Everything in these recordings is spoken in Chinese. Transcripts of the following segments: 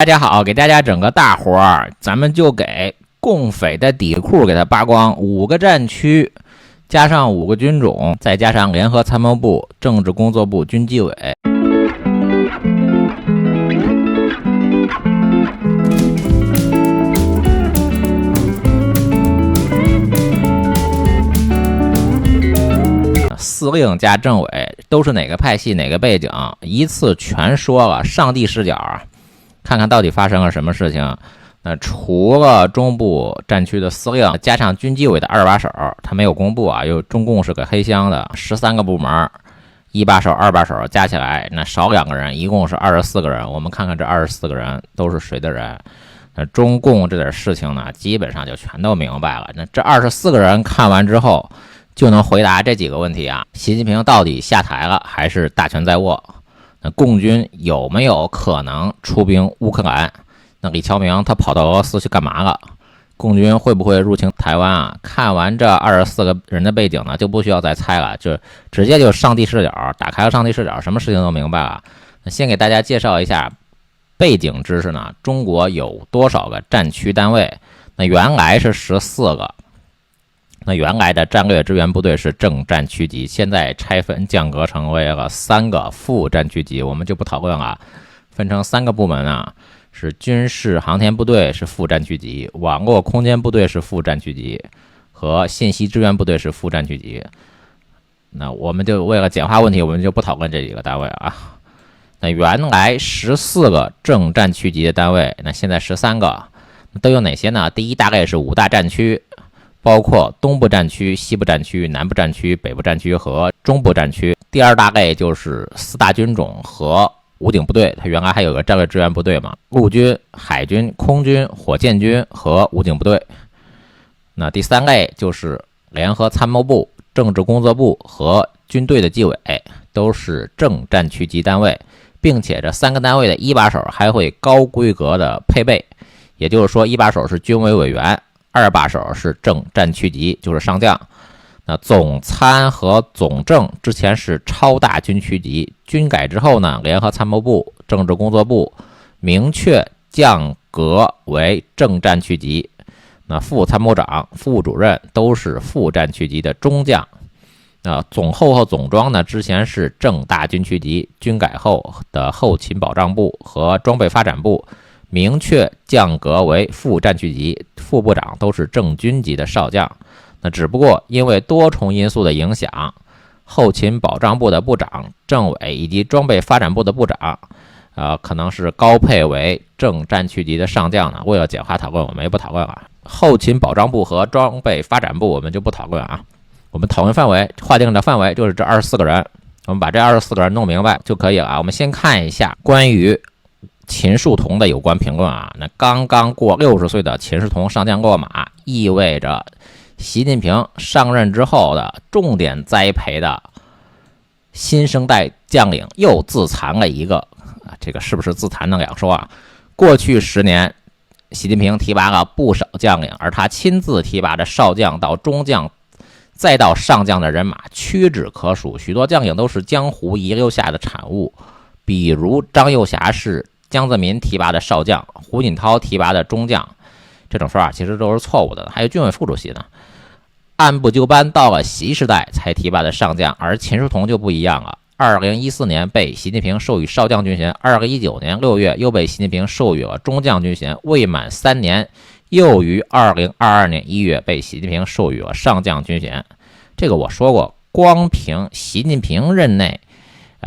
大家好，给大家整个大活儿，咱们就给共匪的底裤给它扒光，5个战区，加上5个军种，再加上联合参谋部、政治工作部、军纪委。司令加政委都是哪个派系哪个背景，一次全说了，上帝视角，看看到底发生了什么事情。那除了中部战区的司令，加上军纪委的二把手，他没有公布啊，有中共是个黑箱的13个部门，一把手、二把手加起来，那少2个人，一共是24个人。我们看看这24个人都是谁的人。那中共这点事情呢，基本上就全都明白了。那这24个人看完之后，就能回答这几个问题啊：习近平到底下台了，还是大权在握？那共军有没有可能出兵乌克兰？那李乔明他跑到俄罗斯去干嘛了？共军会不会入侵台湾啊？看完这24个人的背景呢，就不需要再猜了，就直接就上帝视角，打开了上帝视角，什么事情都明白了。那先给大家介绍一下背景知识呢，中国有多少个战区单位？那原来是14个。那原来的战略支援部队是正战区级，现在拆分降格成为了3个副战区级，我们就不讨论了。分成3个部门啊，是军事航天部队是副战区级，网络空间部队是副战区级，和信息支援部队是副战区级。那我们就为了简化问题，我们就不讨论这几个单位啊。那原来14个正战区级的单位，那现在13个，都有哪些呢？第一大概是5大战区，包括东部战区、西部战区、南部战区、北部战区和中部战区。第二大类就是4大军种和武警部队，它原来还有个战略支援部队嘛，陆军、海军、空军、火箭军和武警部队。那第3类就是联合参谋部、政治工作部和军队的纪委，都是正战区级单位，并且这3个单位的一把手还会高规格的配备，也就是说，一把手是军委委员，二把手是正战区级，就是上将。那总参和总政之前是超大军区级，军改之后呢，联合参谋部、政治工作部明确降格为正战区级。那副参谋长、副主任都是副战区级的中将。那总后和总装呢，之前是正大军区级，军改后的后勤保障部和装备发展部明确降格为副战区级，副部长都是正军级的少将。那只不过因为多重因素的影响，后勤保障部的部长、政委以及装备发展部的部长，可能是高配为正战区级的上将呢。为了简化讨论，我们也不讨论了。后勤保障部和装备发展部我们就不讨论啊。我们讨论范围划定的范围就是这24个人，我们把这24个人弄明白就可以了啊。我们先看一下关于秦树桐的有关评论啊。那刚刚过60岁的秦树桐上将落马，意味着习近平上任之后的重点栽培的新生代将领又自残了一个，这个是不是自残呢？两说啊。过去10年，习近平提拔了不少将领，而他亲自提拔的少将到中将再到上将的人马屈指可数，许多将领都是江湖遗留下的产物，比如张幼霞是江泽民提拔的少将，胡锦涛提拔的中将，这种说法其实都是错误的。还有军委副主席呢，按部就班到了习时代才提拔的上将，而秦树桐就不一样了。2014年被习近平授予少将军衔，2019年6月又被习近平授予了中将军衔，未满3年又于2022年1月被习近平授予了上将军衔。这个我说过，光凭习近平任内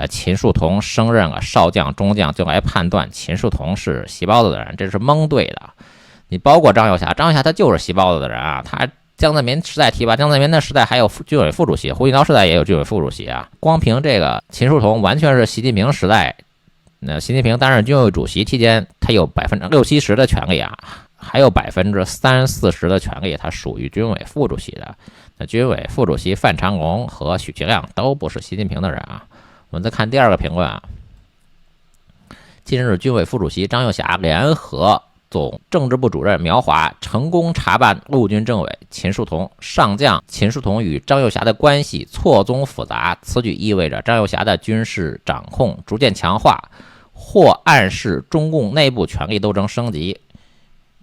秦树桐升任了少将、中将，就来判断秦树桐是习包子的人，这是蒙对的。你包括张幼霞，张幼霞他就是习包子的人啊，他江泽民时代提拔，江泽民的时代还有军委副主席，胡锦涛时代也有军委副主席啊。光凭这个秦树桐完全是习近平时代，那习近平担任军委主席期间，他有60-70%的权利啊，还有30-40%的权利，他属于军委副主席的。那军委副主席范长龙和许其亮都不是习近平的人啊。我们再看第2个评论啊。近日，军委副主席张幼霞联合总政治部主任苗华成功查办陆军政委秦树桐上将。秦树桐与张幼霞的关系错综复杂，此举意味着张幼霞的军事掌控逐渐强化，或暗示中共内部权力斗争升级。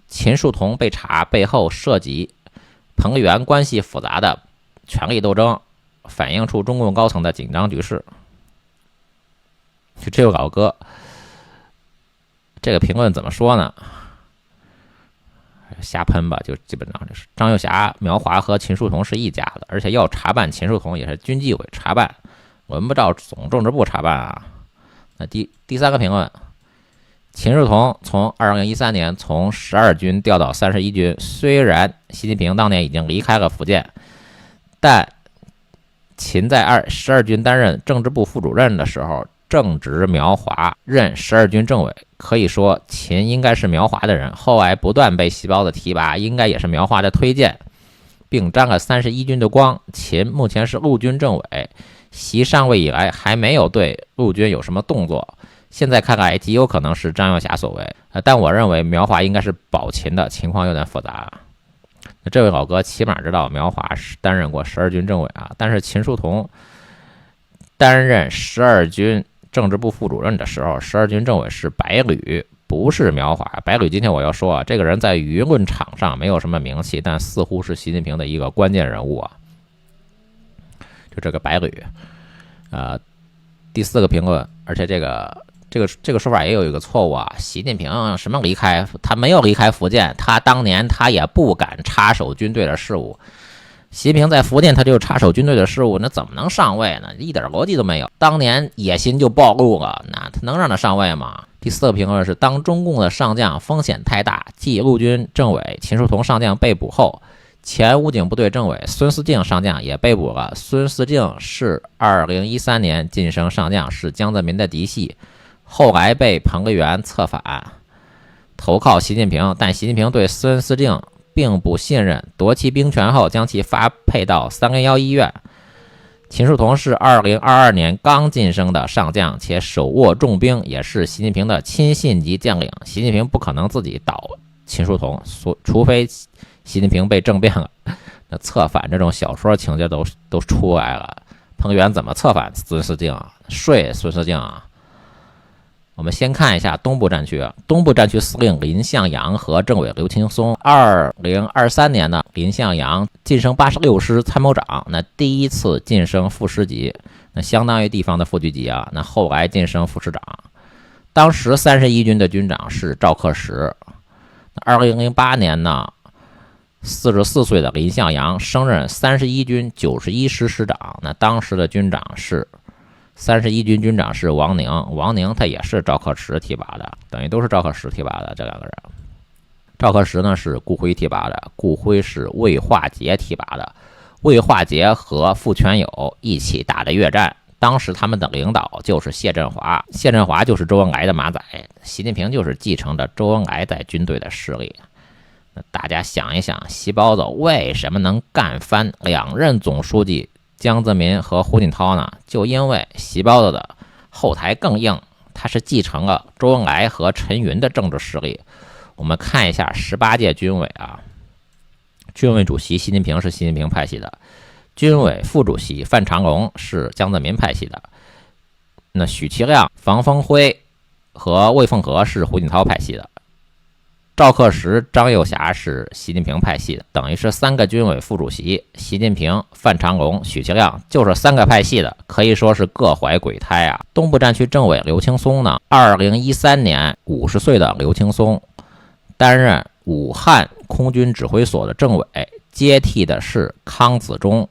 秦树同被查背后涉及彭丽媛关系复杂的权力斗争，反映出中共高层的紧张局势。就这位老哥，这个评论怎么说呢？瞎喷吧，就基本上就是张又侠、苗华和秦树同是一家的，而且要查办秦树同也是军纪委查办，轮不到总政治部查办啊。那第三个评论，秦树同从2013年从12军调到31军，虽然习近平当年已经离开了福建，但秦在12军担任政治部副主任的时候，正值苗华任12军政委，可以说秦应该是苗华的人，后来不断被细胞的提拔，应该也是苗华的推荐，并沾了31军的光。秦目前是陆军政委，习上位以来还没有对陆军有什么动作，现在看来极有可能是张又侠所为，但我认为苗华应该是保秦的，情况有点复杂。那这位老哥起码知道苗华是担任过12军政委啊，但是秦树同担任12军政治部副主任的时候，12军政委是白旅，不是苗华。白旅今天我要说啊，这个人在舆论场上没有什么名气，但似乎是习近平的一个关键人物啊。就这个白旅，第四个评论，而且这个说法也有一个错误啊。习近平什么离开？他没有离开福建，他当年他也不敢插手军队的事务。习近平在福建他就插手军队的事务，那怎么能上位呢？一点逻辑都没有。当年野心就暴露了，那他能让他上位吗？第四个评论是，当中共的上将风险太大，继陆军政委秦树同上将被捕后，前武警部队政委孙思敬上将也被捕了。孙思敬是2013年晋升上将，是江泽民的嫡系，后来被彭丽媛策反，投靠习近平，但习近平对孙思敬并不信任，夺其兵权后将其发配到301医院。秦树同是2022年刚晋升的上将，且手握重兵，也是习近平的亲信级将领。习近平不可能自己倒秦树同，除非习近平被政变了。那策反这种小说情节都出来了，彭丽媛怎么策反孙思敬啊？睡孙思敬啊？我们先看一下东部战区，东部战区司令林向阳和政委刘青松。2023年呢，林向阳晋升86师参谋长，那第一次晋升副师级，那相当于地方的副局级啊。那后来晋升副师长，当时31军的军长是赵克时。2008年呢，44岁的林向阳升任31军91师师长，那当时的军长是31军军长是王宁，王宁他也是赵克时提拔的，等于都是赵克时提拔的这两个人。赵克时呢是顾辉提拔的，顾辉是魏化节提拔的，魏化节和傅全友一起打的越战，当时他们的领导就是谢振华，谢振华就是周恩来的马仔，习近平就是继承着周恩来在军队的势力。那大家想一想，习包子为什么能干翻2任总书记江泽民和胡锦涛呢？就因为习包子的后台更硬，他是继承了周恩来和陈云的政治实力。我们看一下18届军委啊，军委主席习近平是习近平派系的，军委副主席范长龙是江泽民派系的，那许其亮、房峰辉和魏凤和是胡锦涛派系的，赵克时、张又侠是习近平派系的，等于是3个军委副主席，习近平、范长龙、许其亮就是3个派系的，可以说是各怀鬼胎啊。东部战区政委刘青松呢，2013年50岁的刘青松担任武汉空军指挥所的政委，接替的是康子忠。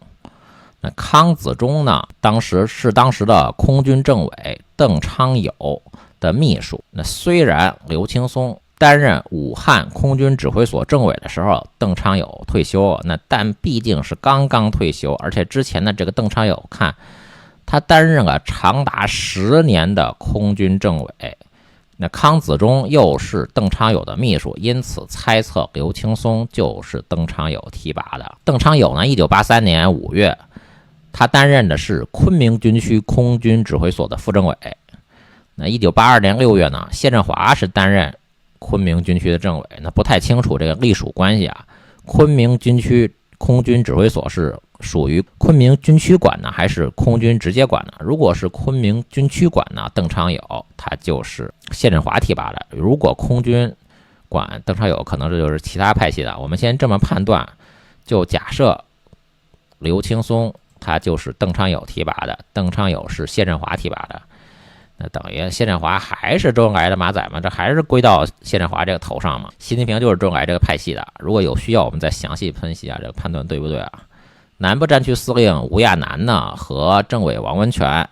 那康子忠呢，当时的空军政委邓昌友的秘书。那虽然刘青松担任武汉空军指挥所政委的时候，邓昌友退休了，但毕竟是刚刚退休，而且之前的这个邓昌友看他担任了长达10年的空军政委，那康子忠又是邓昌友的秘书，因此猜测刘青松就是邓昌友提拔的。邓昌友呢，1983年5月，他担任的是昆明军区空军指挥所的副政委。那1982年6月呢，谢振华是担任昆明军区的政委，那不太清楚这个隶属关系啊。昆明军区空军指挥所是属于昆明军区管呢，还是空军直接管呢？如果是昆明军区管呢，邓昌友他就是谢振华提拔的；如果空军管邓昌友，可能这就是其他派系的。我们先这么判断，就假设刘青松他就是邓昌友提拔的，邓昌友是谢振华提拔的，那等于谢振华还是周恩来的马仔嘛？这还是归到谢振华这个头上嘛？习近平就是周恩来这个派系的。如果有需要，我们再详细分析这个判断对不对啊？南部战区司令吴亚楠呢和政委王文全，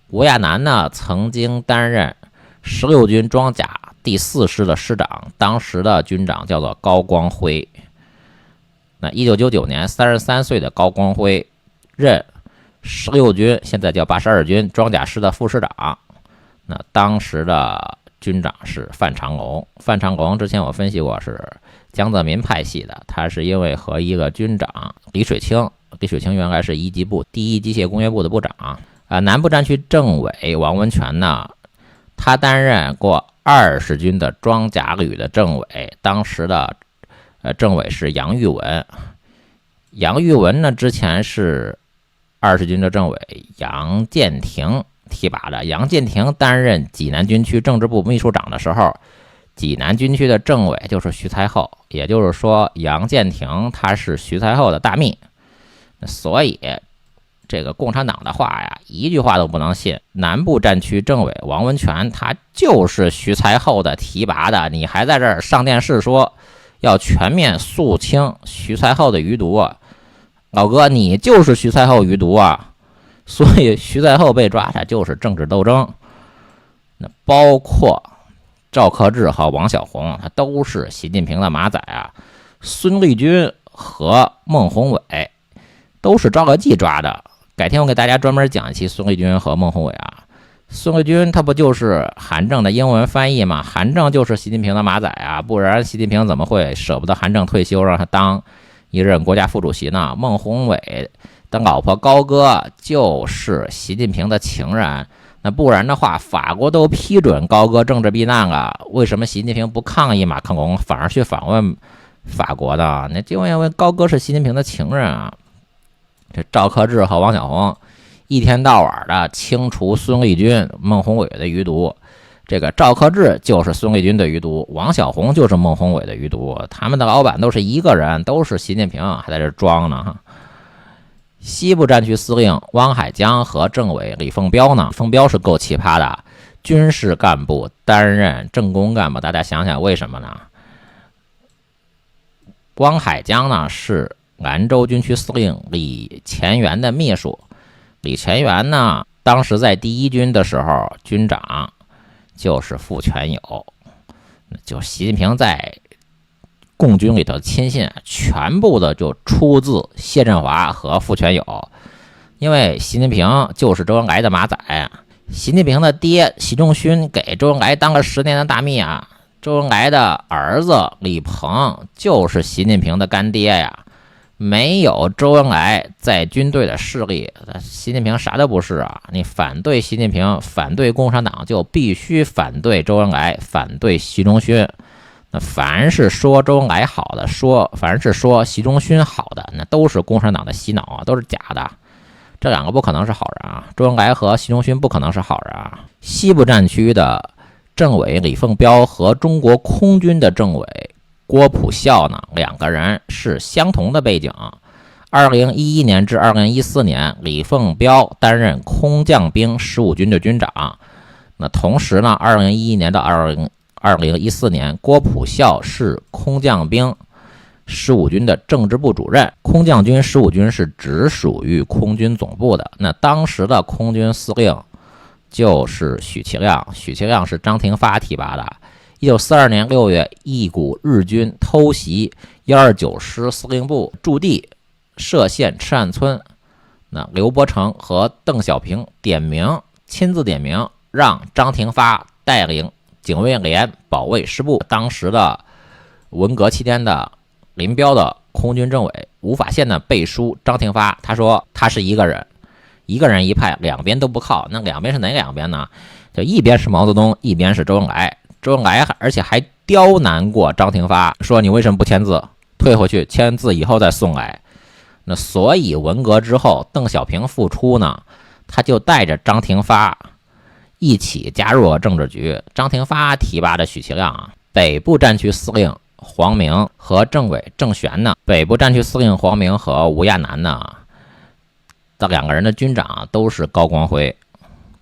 吴亚楠呢曾经担任16军装甲第4师的师长，当时的军长叫做高光辉。那1999年33岁的高光辉任16军，现在叫82军装甲师的副师长。那当时的军长是范长龙，范长龙之前我分析过是江泽民派系的，他是因为和一个军长李水清原来是1级部第1机械工业部的部长南部战区政委王文全呢，他担任过20军的装甲旅的政委，当时的政委是杨玉文。杨玉文呢之前是20军的政委杨建廷提拔的。杨建廷担任济南军区政治部秘书长的时候，济南军区的政委就是徐才厚，也就是说杨建廷他是徐才厚的大秘。所以这个共产党的话呀，一句话都不能信。南部战区政委王文全他就是徐才厚的提拔的，你还在这儿上电视说要全面肃清徐才厚的余毒啊，老哥你就是徐才厚余毒啊！所以徐才厚被抓的就是政治斗争。那包括赵克志和王小红，他都是习近平的马仔啊。孙立军和孟宏伟都是赵乐际抓的。改天我给大家专门讲一期孙立军和孟宏伟啊。孙立军他不就是韩正的英文翻译吗？韩正就是习近平的马仔啊，不然习近平怎么会舍不得韩正退休让他当一任国家副主席呢？孟宏伟的老婆高歌就是习近平的情人，那不然的话法国都批准高歌政治避难了，为什么习近平不抗议马克龙反而去访问法国的？那就因为高歌是习近平的情人啊。这赵克志和王小红一天到晚的清除孙立军、孟宏伟的余毒。这个赵克志就是孙立军的余毒，王小红就是孟宏伟的余毒，他们的老板都是一个人，都是习近平，还在这装呢哈。西部战区司令汪海江和政委李凤彪呢，凤彪是够奇葩的，军事干部担任政工干部，大家想想为什么呢？汪海江呢是兰州军区司令李乾元的秘书，李乾元呢当时在第1军的时候，军长就是傅全友，就习近平在共军里头的亲信全部的就出自谢振华和傅全友，因为习近平就是周恩来的马仔，习近平的爹习仲勋给周恩来当了10年的大秘啊，周恩来的儿子李鹏就是习近平的干爹呀。没有周恩来在军队的势力，习近平啥都不是啊！你反对习近平，反对共产党，就必须反对周恩来，反对习仲勋。那凡是说周恩来好的，凡是说习仲勋好的，那都是共产党的洗脑啊，都是假的。这两个不可能是好人啊！周恩来和习仲勋不可能是好人啊！西部战区的政委李凤彪和中国空军的政委郭普孝呢，两个人是相同的背景。2011年至2014年，李凤彪担任空降兵15军的军长。那同时呢，2011年到2014年，郭普孝是空降兵15军的政治部主任。空降军15军是直属于空军总部的。那当时的空军司令就是许其亮，许其亮是张廷发提拔的。1942年6月，一股日军偷袭129师司令部驻地歙县赤岸村，那刘伯承和邓小平亲自点名，让张廷发带领警卫连保卫师部。当时的文革期间的林彪的空军政委吴法宪呢背书张廷发，他说他是一个人一派，两边都不靠。那两边是哪两边呢？就一边是毛泽东，一边是周恩来。周恩来而且还刁难过张廷发，说你为什么不签字？退回去签字以后再送来。那所以文革之后，邓小平复出呢，他就带着张廷发一起加入了政治局。张廷发提拔的许其亮啊，北部战区司令黄明和政委郑玄呢，北部战区司令黄明和吴亚楠呢，这两个人的军长都是高光辉。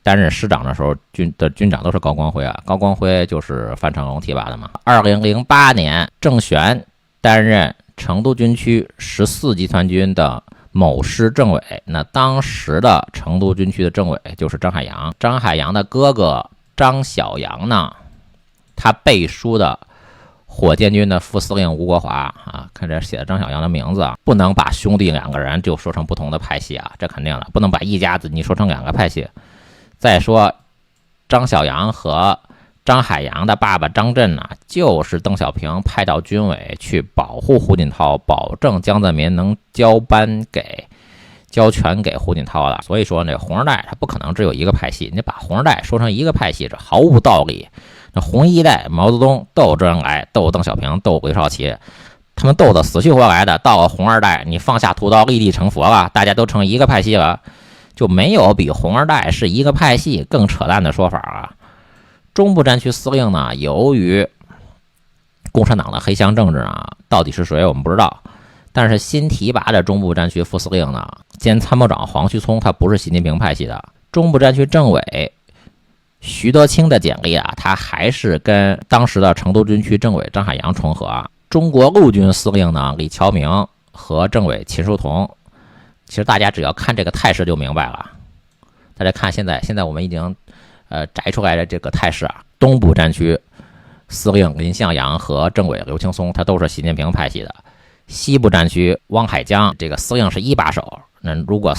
担任师长的时候，军长都是高光辉啊。高光辉就是范成龙提拔的嘛。2008年，郑玄担任成都军区14集团军的某师政委。那当时的成都军区的政委就是张海洋。张海洋的哥哥张小杨呢，他背书的火箭军的副司令吴国华啊，看这写的张小杨的名字啊，不能把兄弟两个人就说成不同的派系啊，这肯定的，不能把一家子你说成两个派系。再说，张小杨和张海洋的爸爸张震呢，就是邓小平派到军委去保护胡锦涛，保证江泽民能交权给胡锦涛的。所以说，那红二代他不可能只有一个派系，你把红二代说成一个派系，这毫无道理。那红一代毛泽东斗周恩来，斗邓小平，斗刘少奇，他们斗得死去活来的。到了红二代，你放下屠刀，立地成佛了，大家都成一个派系了。就没有比红二代是一个派系更扯淡的说法啊！中部战区司令呢，由于共产党的黑箱政治呢，到底是谁我们不知道。但是新提拔的中部战区副司令呢，兼参谋长黄旭聪，他不是习近平派系的。中部战区政委徐德清的简历啊，他还是跟当时的成都军区政委张海洋重合啊。中国陆军司令呢，李乔明和政委秦书同。其实大家只要看这个态势就明白了。大家看现在我们已经摘出来的这个态势啊，东部战区司令林向阳和政委刘青松，他都是习近平派系的。西部战区汪海江这个司令是一把手。那如果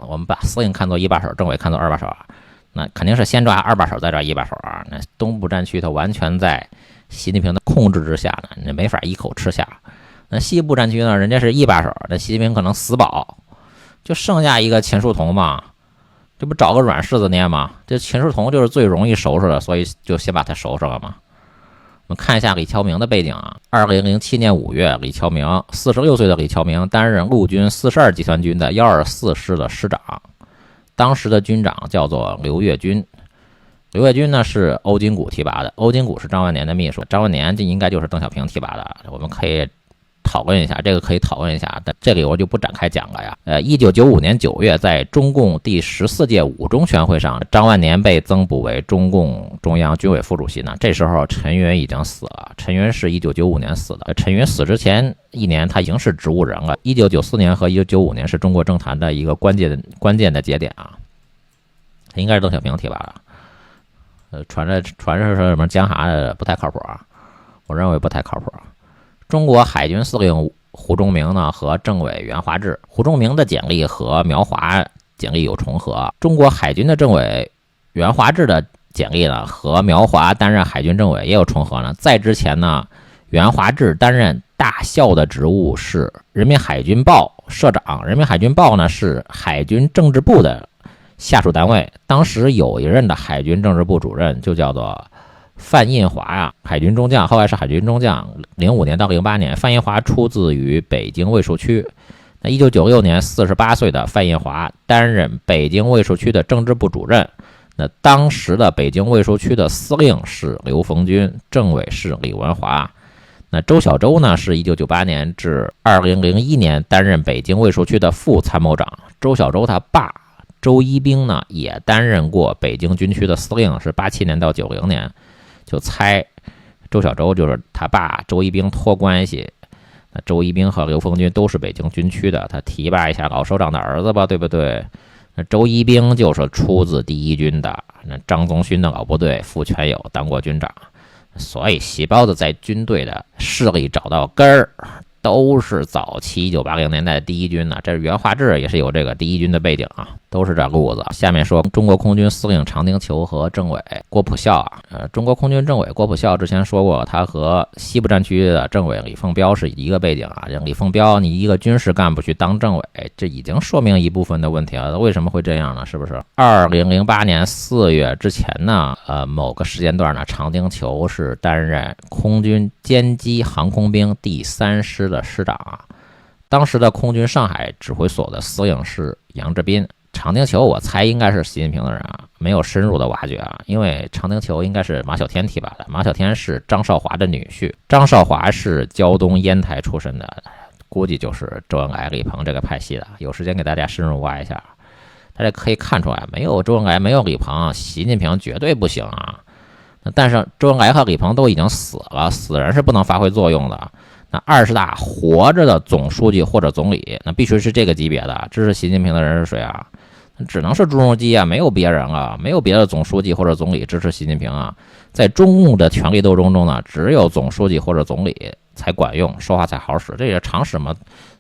我们把司令看作一把手，政委看作二把手啊，那肯定是先抓二把手再抓一把手啊。那东部战区它完全在习近平的控制之下呢，你没法一口吃下。那西部战区呢，人家是一把手，那习近平可能死保。就剩下一个秦书同嘛，这不找个软柿子捏吗？这秦书同就是最容易收拾的，所以就先把他收拾了嘛。我们看一下李乔明的背景啊。2007年5月，李乔明46岁的李乔明担任陆军42集团军的124师的师长，当时的军长叫做刘跃军。刘跃军呢是欧金谷提拔的，欧金谷是张万年的秘书，张万年这应该就是邓小平提拔的。我们可以讨论一下，这个可以讨论一下，但这里我就不展开讲了呀。1995年9月，在中共第14届五中全会上，张万年被增补为中共中央军委副主席呢。这时候陈云已经死了，陈云是1995年死的。陈云死之前一年，他已经是植物人了。1994年和1995年是中国政坛的一个关键的节点啊，应该是邓小平提拔的。传着说什么江hà的不太靠谱啊，我认为不太靠谱啊。中国海军司令胡忠明呢和政委袁华志，胡忠明的简历和苗华简历有重合。中国海军的政委袁华志的简历呢和苗华担任海军政委也有重合呢。在之前呢，袁华志担任大校的职务是人民海军报社长，人民海军报呢是海军政治部的下属单位。当时有一任的海军政治部主任就叫做范印华啊，海军中将，后来是海军中将。05年到08年，范印华出自于北京卫戍区。那1996年48岁的范印华担任北京卫戍区的政治部主任。那当时的北京卫戍区的司令是刘逢军，政委是李文华。那周小舟呢，是1998年至2001年担任北京卫戍区的副参谋长。周小舟他爸周一兵呢，也担任过北京军区的司令，是87年到90年。就猜周小舟就是他爸周一兵托关系。那周一兵和刘逢军都是北京军区的，他提拔一下老首长的儿子吧，对不对？那周一兵就是出自第一军的，那张宗勋的老部队傅全友当过军长。所以细胞子在军队的势力找到根儿，都是早期1980年代的第一军呢。这是袁华志也是有这个第一军的背景啊，都是这路子。下面说中国空军司令常丁球和政委郭普孝啊。中国空军政委郭普孝之前说过，他和西部战区的政委李凤彪是一个背景啊。李凤彪你一个军事干部去当政委，这已经说明一部分的问题了。为什么会这样呢？是不是2008年4月之前呢？某个时间段呢，常丁球是担任空军歼击航空兵第3师的师长啊。当时的空军上海指挥所的司令是杨志斌。长汀球我猜应该是习近平的人啊，没有深入的挖掘啊，因为长汀球应该是马小天提拔的，马小天是张少华的女婿，张少华是胶东烟台出身的，估计就是周恩来、李鹏这个派系的。有时间给大家深入挖一下，大家可以看出来，没有周恩来，没有李鹏，习近平绝对不行啊。但是周恩来和李鹏都已经死了，死人是不能发挥作用的。那20大活着的总书记或者总理，那必须是这个级别的。支持习近平的人是谁啊？只能是朱镕基啊，没有别人啊，没有别的总书记或者总理支持习近平啊。在中共的权力斗争中呢，只有总书记或者总理才管用，说话才好使，这也常识嘛。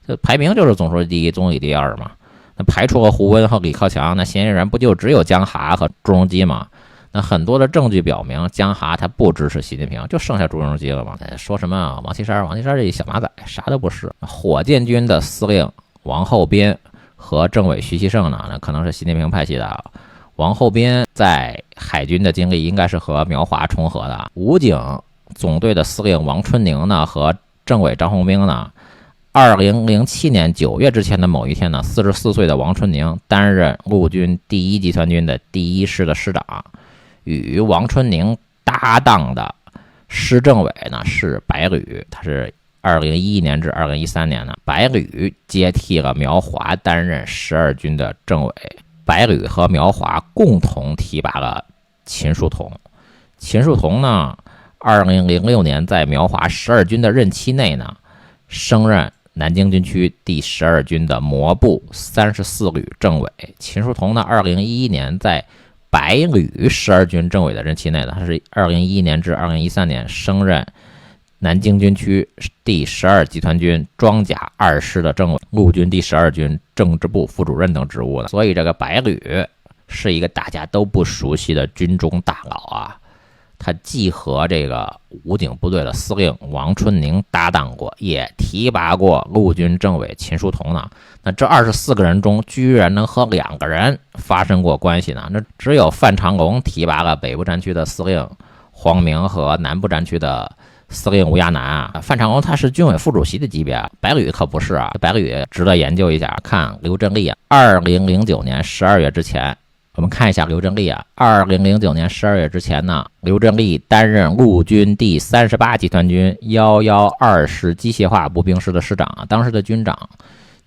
这排名就是总书记第一，总理第二嘛。那排除了胡温和李克强，那嫌疑人不就只有江蛤和朱镕基吗？那很多的证据表明，江蛤他不支持习近平，就剩下朱镕基了嘛。说什么王岐山这小马仔啥都不是。火箭军的司令王厚斌和政委徐锡胜呢，那可能是习近平派系的。王厚斌在海军的经历应该是和苗华重合的。武警总队的司令王春宁呢，和政委张宏兵呢，2007年9月之前的某一天呢，44岁的王春宁担任陆军第1集团军的第1师的师长。与王春宁搭档的师政委呢是白旅，他是2011年至2013年呢，白旅接替了苗华担任12军的政委。白旅和苗华共同提拔了秦树同。秦树同呢，2006年在苗华12军的任期内呢，升任南京军区第12军的模部34旅政委。秦树同呢，2011年在白旅12军政委的任期内呢，他是2011年至2013年升任南京军区第12集团军装甲2师的政委，陆军第12军政治部副主任等职务的。所以这个白旅是一个大家都不熟悉的军中大佬啊。他既和这个武警部队的司令王春宁搭档过，也提拔过陆军政委秦树同呢。那这24个人中，居然能和2个人发生过关系呢？那只有范长龙提拔了北部战区的司令黄明和南部战区的司令吴亚楠啊。范长龙他是军委副主席的级别，白旅可不是啊。白旅值得研究一下。看刘振立啊，2009年12月之前。我们看一下刘振立啊，2009年12月之前呢，刘振立担任陆军第38集团军112师机械化步兵师的师长，当时的军长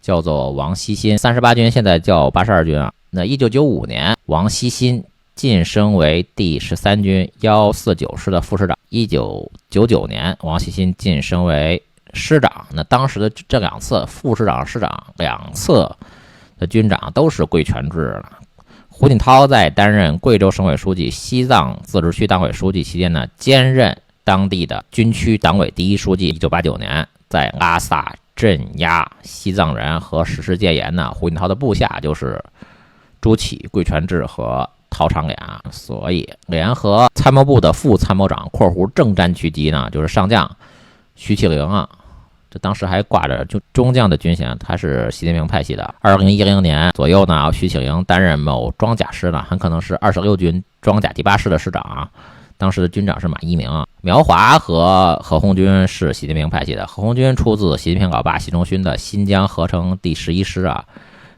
叫做王锡新，38军现在叫82军啊。那1995年，王锡新晋升为第13军149师的副师长。1999年，王锡新晋升为师长。那当时的这2次副师长、师长2次的军长都是贵权制的。胡锦涛在担任贵州省委书记、西藏自治区党委书记期间呢，兼任当地的军区党委第1书记。1989年，在拉萨镇压西藏人和实施戒严呢，胡锦涛的部下就是朱启、贵全志和陶长俩，所以联合参谋部的副参谋长（正战区级呢，就是上将徐启麟啊。这当时还挂着中将的军衔，他是习近平派系的。2010年左右呢，徐启麟担任某装甲师呢，很可能是26军装甲第8师的师长啊。当时的军长是马一鸣啊。苗华和何鸿钧是习近平派系的，何鸿钧出自习近平老爸习仲勋的新疆合成第11师啊。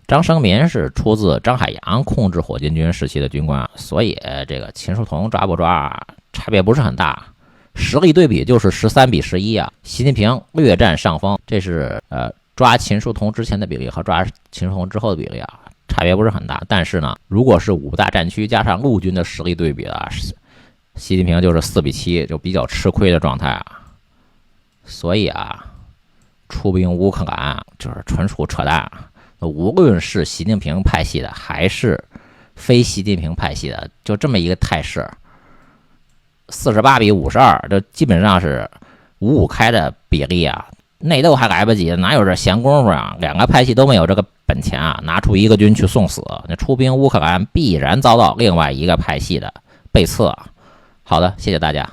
张生民是出自张海洋控制火箭军时期的军官，所以这个秦树同抓不抓差别不是很大。实力对比就是13比11啊，习近平略占上风。这是抓秦树同之前的比例和抓秦树同之后的比例啊，差别不是很大。但是呢，如果是5大战区加上陆军的实力对比啊，习近平就是4比7，就比较吃亏的状态啊。所以啊，出兵乌克兰就是纯属扯淡。无论是习近平派系的还是非习近平派系的，就这么一个态势。48比52，这基本上是5-5开的比例啊，内斗还来不及，哪有这闲工夫啊？2个派系都没有这个本钱啊，拿出1个军去送死。那出兵乌克兰必然遭到另外一个派系的背刺啊。好的，谢谢大家。